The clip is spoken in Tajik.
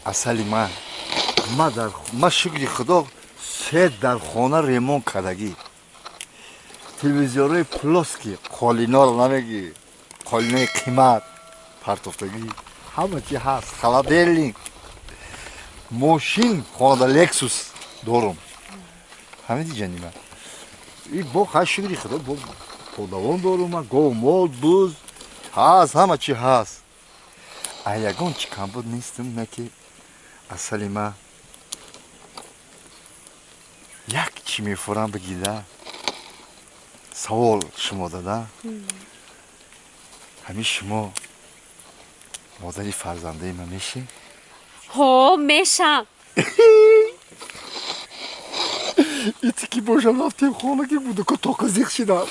асали ма шукри худо се дар хона ремонт кардагӣ телевизиони плоски қолиноро намегӣ қолинои қимат партофтагӣ ҳама чи ҳаст холодильник мошин хонада лексус дорум ҳамиди ҷанима и бо ҳа шукри худо бо подавон дорум гов мол буз ҳаст ҳама чи ҳаст а ягон чи камбуд нестум на ки асали ма як чи мефурам бигида савол шумо дада ҳамин шумо модари фарзандаи ман мешед ҳо мешам ити ки бошам рафтем хонагӣ буду ко тока зиқ шидам